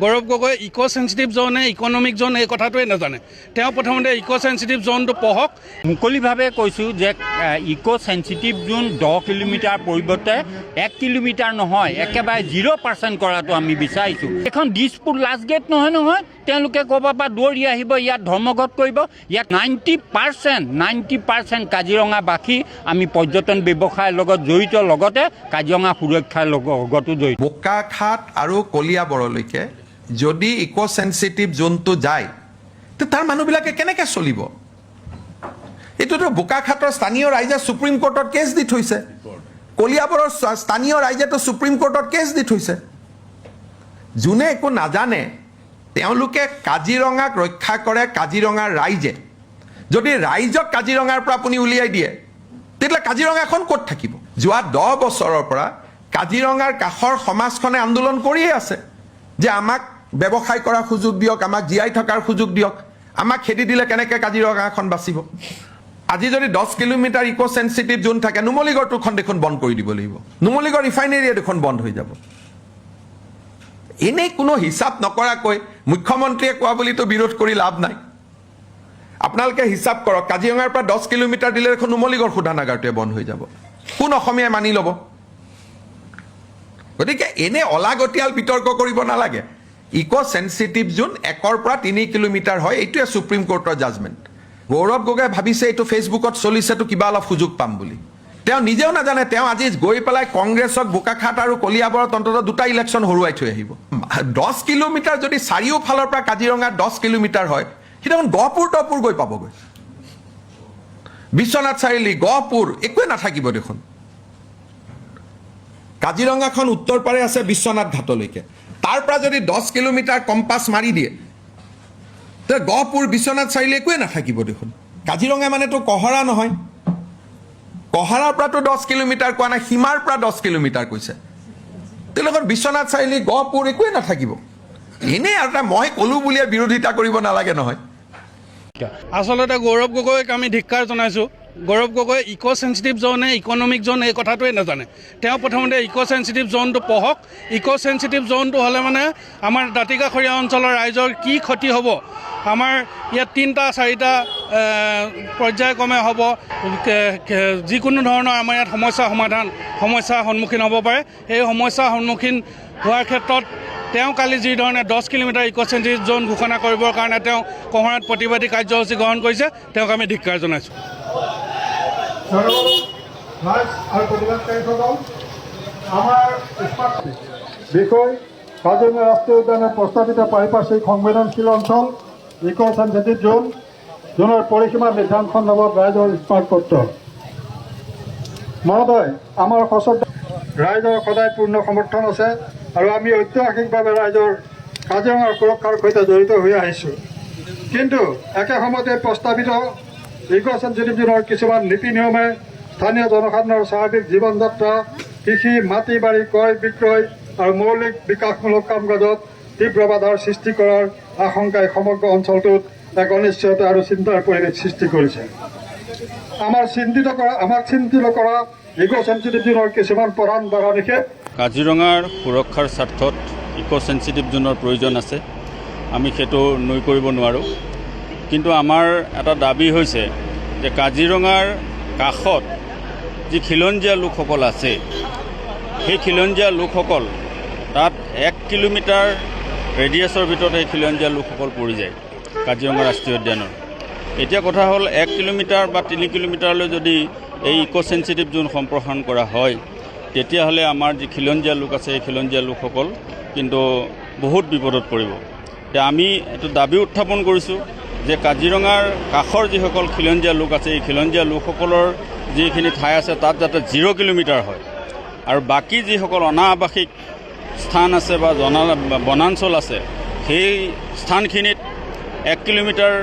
গৌৰৱ গগৈ ইক' sensitive zone নে economic zone এই কথাটোৱে নাজানে। তেওঁ প্ৰথমতে ইক' চেঞ্চিটিভ জ'নটো পঢ়ক। মুকলিভাৱে কৈছোঁ যে ইক' চেঞ্চিটিভ জ'ন 10 কিলোমিটাৰ পৰিৱৰ্তে 1 কিলোমিটাৰ নহয়, একেবাৰে 0% কৰাটো আমি বিচাৰিছোঁ। এখন দিছপুৰ লাষ্ট গেট নহয়, তেওঁলোকে ক'ৰবাৰ পৰা দৌৰি আহিব, ইয়াত ধৰ্মঘট কৰিব। ইয়াত 90% কাজিৰঙাবাসী আমি পৰ্যটন ব্যৱসায়ৰ লগত জড়িত, লগতে কাজিৰঙা সুৰক্ষাৰ লগতো জড়িত। বোকাখাট আৰু কলিয়াবৰলৈকে যদি ইক' চেঞ্চিটিভ জোনটো যায় তো তাৰ মানুহবিলাকে কেনেকৈ চলিব? এইটোতো বোকাখাটৰ স্থানীয় ৰাইজে সুপ্ৰিম কোৰ্টত কেছ দি থৈছে, কলিয়াবৰৰ স্থানীয় ৰাইজেতো সুপ্ৰিম কোৰ্টত কেছ দি থৈছে। যোনে একো নাজানে তেওঁলোকে কাজিৰঙাক ৰক্ষা কৰে কাজিৰঙাৰ ৰাইজে। যদি ৰাইজক কাজিৰঙাৰ পৰা আপুনি উলিয়াই দিয়ে তেতিয়াহ'লে কাজিৰঙাখন ক'ত থাকিব? যোৱা 10 বছৰৰ পৰা কাজিৰঙাৰ কাষৰ সমাজখনে আন্দোলন কৰিয়ে আছে যে আমাক ব্যৱসায় কৰাৰ সুযোগ দিয়ক, আমাক জীয়াই থকাৰ সুযোগ দিয়ক, আমাক খেদি দিলে কেনেকৈ কাজিৰঙাখন বাচিব। আজি যদি 10 কিলোমিটাৰ ইক' চেঞ্চিটিভ জোন থাকে, নুমলীগড়টোখন দেখোন বন্ধ কৰি দিব লাগিব, নুমলীগড় ৰিফাইনেৰীয়ে দেখোন বন্ধ হৈ যাব। এনেই কোনো হিচাপ নকৰাকৈ মুখ্যমন্ত্ৰীয়ে কোৱা বুলিতো বিৰোধ কৰি লাভ নাই। আপোনালোকে হিচাপ কৰক, কাজিৰঙাৰ পৰা 10 কিলোমিটাৰ দিলে দেখোন নুমলীগড় শোধনাগাৰটোৱে বন্ধ হৈ যাব। কোন অসমীয়াই মানি ল'ব? গতিকে এনে অলাগতিয়াল বিতৰ্ক কৰিব নালাগে। ইক' চেঞ্চিটিভ জোন 1 পৰা 3 কিলোমিটাৰ হয়, এইটোৱে সুপ্ৰিম কোৰ্টৰ জাজমেণ্ট। গৌৰৱ গগৈ ভাবিছে এইটো ফেচবুকত চলিছেতো কিবা অলপ সুযোগ পাম বুলি। তেওঁ নিজেও নাজানে তেওঁ আজি গৈ পেলাই কংগ্ৰেছক বোকাখাট আৰু কলিয়াবৰত অন্ততঃ 2টা ইলেকশ্যন হৰুৱাই থৈ আহিব। 10 কিলোমিটাৰ যদি চাৰিওফালৰ পৰা কাজিৰঙাত 10 কিলোমিটাৰ হয়, সি দেখোন গহপুৰ গৈ পাবগৈ। বিশ্বনাথ চাৰিআলি, গহপুৰ একোৱে নাথাকিব দেখোন। কাজিৰঙাখন উত্তৰ পাৰে আছে বিশ্বনাথ ঘাটলৈকে, তাৰ পৰা যদি 10 কিলোমিটাৰ কম্পাছ মাৰি দিয়ে তে গহপুৰ, বিশ্বনাথ চাৰিআলি একোৱে নাথাকিব দেখোন। কাজিৰঙা মানেতো কহৰা নহয়, কহৰাৰ পৰাতো 10 কিলোমিটাৰ কোৱা নাই, সীমাৰ পৰা 10 কিলোমিটাৰ কৈছে। তেওঁলোকৰ বিশ্বনাথ চাৰিআলি, গহপুৰ একোৱে নাথাকিব। এনেই আৰু এটা মই ক'লো বুলিয়ে বিৰোধিতা কৰিব নালাগে নহয়। আচলতে গৌৰৱ গগৈক আমি ধিক্কাৰ জনাইছোঁ। গৌৰৱ গগৈ ইক' চেঞ্চিটিভ জ'ন নে ইকনমিক জ'ন এই কথাটোৱে নাজানে। তেওঁ প্ৰথমতে ইক' চেঞ্চিটিভ জ'নটো পঢ়ক। ইক' চেঞ্চিটিভ জ'নটো হ'লে মানে আমাৰ দাঁতিকাষৰীয়া অঞ্চলৰ ৰাইজৰ কি ক্ষতি হ'ব। আমাৰ ইয়াত 3-4টা পৰ্যায়ক্ৰমে হ'ব, যিকোনো ধৰণৰ আমাৰ ইয়াত সমস্যাৰ সন্মুখীন হ'ব পাৰে। সেই সমস্যাৰ সন্মুখীন হোৱাৰ ক্ষেত্ৰত তেওঁ কালি যিধৰণে 10 কিলোমিটাৰ ইক' চেঞ্চিটিভ জ'ন ঘোষণা কৰিবৰ কাৰণে তেওঁ কহৰাত প্ৰতিবাদী কাৰ্যসূচী গ্ৰহণ কৰিছে, তেওঁক আমি ধিক্কাৰ জনাইছোঁ। বিষয় কাজিৰঙা ৰাষ্ট্ৰীয় উদ্যানৰ প্ৰস্তাৱিত পাৰিপাৰ্শ্বিক সংবেদনশীল অঞ্চল ইক' চেঞ্চিটিভ জোনৰ পৰিসীমা নিৰ্ধাৰণ সন্দৰ্ভত ৰাইজৰ স্মাৰক পত্ৰ। মহোদয়, আমাৰ সচেতন ৰাইজৰ সদায় পূৰ্ণ সমৰ্থন আছে আৰু আমি ঐতিহাসিকভাৱে ৰাইজৰ কাজিৰঙাৰ সুৰক্ষাৰ সৈতে জড়িত হৈ আহিছোঁ। কিন্তু একে সময়তে প্ৰস্তাৱিত ইক' চেঞ্চিটিভ জোনৰ কিছুমান নীতি নিয়মে স্থানীয় জনসাধাৰণৰ স্বাভাৱিক জীৱন যাত্ৰা, কৃষি, মাটি বাৰী ক্ৰয় বিক্ৰয় আৰু মৌলিক বিকাশমূলক কাম কাজত তীব্ৰ বাধাৰ সৃষ্টি কৰাৰ আশংকাই সমগ্ৰ অঞ্চলটোত এক অনিশ্চয়তা আৰু চিন্তাৰ পৰিৱেশ সৃষ্টি কৰিছে। আমাক চিন্তিত কৰা ইক' চেঞ্চিটিভ জোনৰ কিছুমান প্ৰধান বাধা নিষেধ। কাজিৰঙাৰ সুৰক্ষাৰ স্বাৰ্থত ইক' চেঞ্চিটিভ জোনৰ প্ৰয়োজন আছে, আমি সেইটো নুই কৰিব নোৱাৰোঁ। কিন্তু আমাৰ এটা দাবী হৈছে যে কাজিৰঙাৰ কাষত যি খিলঞ্জীয়া লোকসকল আছে, সেই খিলঞ্জীয়া লোকসকল তাত 1 কিলোমিটাৰ ৰেডিয়াছৰ ভিতৰত সেই খিলঞ্জীয়া লোকসকল পৰি যায় কাজিৰঙা ৰাষ্ট্ৰীয় উদ্যানৰ। এতিয়া কথা হ'ল 1 কিলোমিটাৰ বা 3 কিলোমিটাৰলৈ যদি এই ইক' চেঞ্চিটিভ জোন সম্প্ৰসাৰণ কৰা হয়, তেতিয়াহ'লে আমাৰ যি খিলঞ্জীয়া লোক আছে, এই খিলঞ্জীয়া লোকসকল কিন্তু বহুত বিপদত পৰিব। এতিয়া আমি এইটো দাবী উত্থাপন কৰিছোঁ যে কাজিৰঙাৰ কাষৰ যিসকল খিলঞ্জীয়া লোক আছে, এই খিলঞ্জীয়া লোকসকলৰ যিখিনি ঠাই আছে তাত যাতে 0 কিলোমিটাৰ হয়, আৰু বাকী যিসকল অনাবাসিক স্থান আছে বা বনাঞ্চল আছে, সেই স্থানখিনিত 1 কিলোমিটাৰ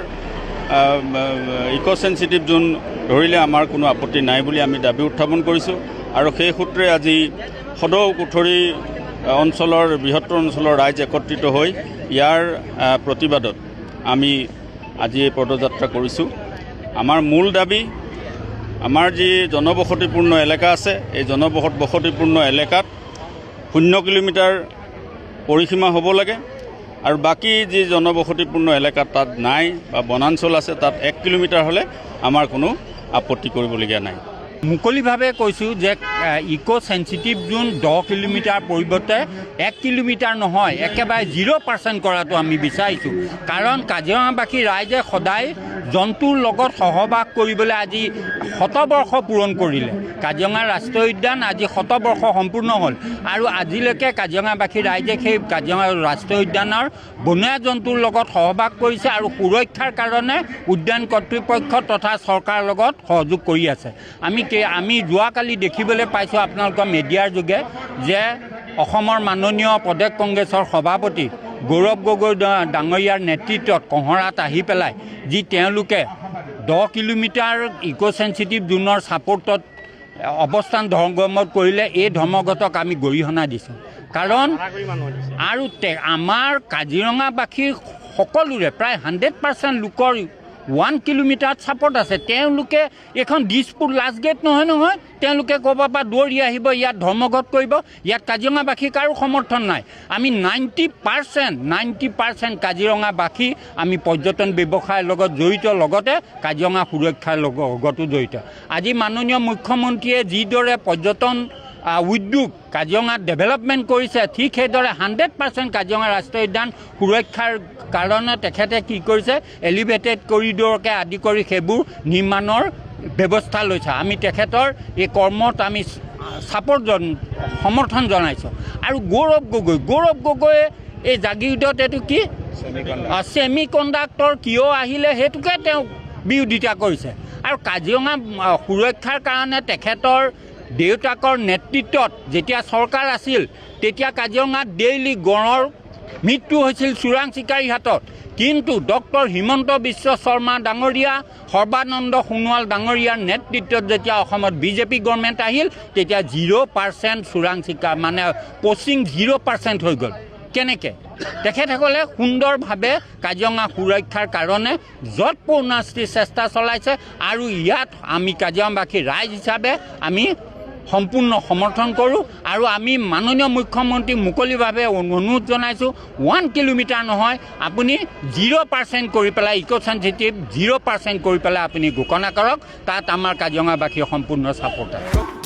ইক' চেঞ্চিটিভ জোন ধৰিলে আমাৰ কোনো আপত্তি নাই বুলি আমি দাবী উত্থাপন কৰিছোঁ। আৰু সেই সূত্ৰে আজি সদৌ কুঠৰি অঞ্চলৰ বৃহত্তৰ অঞ্চলৰ ৰাইজ একত্ৰিত হৈ ইয়াৰ প্ৰতিবাদত আমি আজি এই পদযাত্ৰা কৰিছোঁ। আমাৰ মূল দাবী, আমাৰ যি জনবসতিপূৰ্ণ এলেকা আছে, এই জনবসতিপূৰ্ণ এলেকাত 0 কিলোমিটাৰ পৰিসীমা হ'ব লাগে। আৰু বাকী যি জনবসতিপূৰ্ণ এলেকা তাত নাই বা বনাঞ্চল আছে তাত 1 কিলোমিটাৰ হ'লে আমাৰ কোনো আপত্তি কৰিবলগীয়া নাই। মুকলিভাৱে কৈছোঁ যে ইক' চেঞ্চিটিভ জোন 10 কিলোমিটাৰ পৰিৱৰ্তে 1 কিলোমিটাৰ নহয়, একেবাৰে 0% কৰাটো আমি বিচাৰিছোঁ। কাৰণ কাজিৰঙাবাসী ৰাইজে সদায় জন্তুৰ লগত সহবাস কৰিবলৈ আজি 100 বৰ্ষ পূৰণ কৰিলে। কাজিৰঙা ৰাষ্ট্ৰীয় উদ্যান আজি 100 বৰ্ষ সম্পূৰ্ণ হ'ল আৰু আজিলৈকে কাজিৰঙাবাসী ৰাইজে সেই কাজিৰঙা ৰাষ্ট্ৰীয় উদ্যানৰ বনৰীয়া জন্তুৰ লগত সহবাস কৰিছে আৰু সুৰক্ষাৰ কাৰণে উদ্যান কৰ্তৃপক্ষ তথা চৰকাৰৰ লগত সহযোগ কৰি আছে। আমি যোৱাকালি দেখিবলৈ পাইছোঁ আপোনালোকৰ মিডিয়াৰ যোগে যে অসমৰ মাননীয় প্ৰদেশ কংগ্ৰেছৰ সভাপতি গৌৰৱ গগৈ ডাঙৰীয়াৰ নেতৃত্বত কঁহৰাত আহি পেলাই যি তেওঁলোকে 10 কিলোমিটাৰ ইক' চেঞ্চিটিভ জোনৰ ছাপৰ্টত অৱস্থান ধৰ্মঘট কৰিলে, এই ধৰ্মঘটক আমি গৰিহণা দিছোঁ। কাৰণ আৰু আমাৰ কাজিৰঙাবাসীৰ সকলোৰে প্ৰায় 100% লোকৰ 1 কিলোমিটাৰ ছাপৰ্ট আছে। তেওঁলোকে এইখন দিছপুৰ লাষ্ট গেট নহয়, তেওঁলোকে ক'ৰবাৰ পৰা দৌৰি আহিব, ইয়াত ধৰ্মঘট কৰিব। ইয়াত কাজিৰঙাবাসীৰ কাৰো সমৰ্থন নাই। আমি 90% কাজিৰঙাবাসী আমি পৰ্যটন ব্যৱসায়ৰ লগত জড়িত, লগতে কাজিৰঙা সুৰক্ষাৰ লগতো জড়িত। আজি মাননীয় মুখ্যমন্ত্ৰীয়ে যিদৰে পৰ্যটন উদ্যোগ কাজিৰঙাত ডেভেলপমেণ্ট কৰিছে, ঠিক সেইদৰে 100% কাজিৰঙা ৰাষ্ট্ৰীয় উদ্যান সুৰক্ষাৰ কাৰণে তেখেতে কি কৰিছে, এলিভেটেড কৰিডৰকে আদি কৰি সেইবোৰ নিৰ্মাণৰ ব্যৱস্থা লৈছে। আমি তেখেতৰ এই কৰ্মত আমি সমৰ্থন জনাইছোঁ। আৰু গৌৰৱ গগৈয়ে এই জাগিৰোডত এইটো কি ছেমি কণ্ডাক্টৰ কিয় আহিলে সেইটোকে তেওঁ বিৰোধিতা কৰিছে। আৰু কাজিৰঙা সুৰক্ষাৰ কাৰণে তেখেতৰ দেউতাকৰ নেতৃত্বত যেতিয়া চৰকাৰ আছিল তেতিয়া কাজিৰঙাত ডেইলি গঁড়ৰ মৃত্যু হৈছিল চোৰাং চিকাৰীৰ হাতত। কিন্তু ডক্টৰ হিমন্ত বিশ্ব শৰ্মা ডাঙৰীয়া, সৰ্বানন্দ সোণোৱাল ডাঙৰীয়াৰ নেতৃত্বত যেতিয়া অসমত বিজেপি গভৰ্ণমেণ্ট আহিল তেতিয়া 0% চোৰাং চিকাৰ মানে পচিং 0% হৈ গ'ল। কেনেকৈ তেখেতসকলে সুন্দৰভাৱে কাজিৰঙা সুৰক্ষাৰ কাৰণে যৎপৰোনাস্তি চেষ্টা চলাইছে আৰু ইয়াত আমি কাজিৰঙাবাসী ৰাইজ হিচাপে আমি সম্পূৰ্ণ সমৰ্থন কৰোঁ। আৰু আমি মাননীয় মুখ্যমন্ত্ৰী মুকলিভাৱে অনুৰোধ জনাইছোঁ, 1 কিলোমিটাৰ নহয়, আপুনি 0% কৰি পেলাই ইক' চেঞ্চিটিভ 0% কৰি পেলাই আপুনি ঘোষণা কৰক। তাত আমাৰ কাজিৰঙাবাসীৰ সম্পূৰ্ণ ছাপোৰ্ট আছে।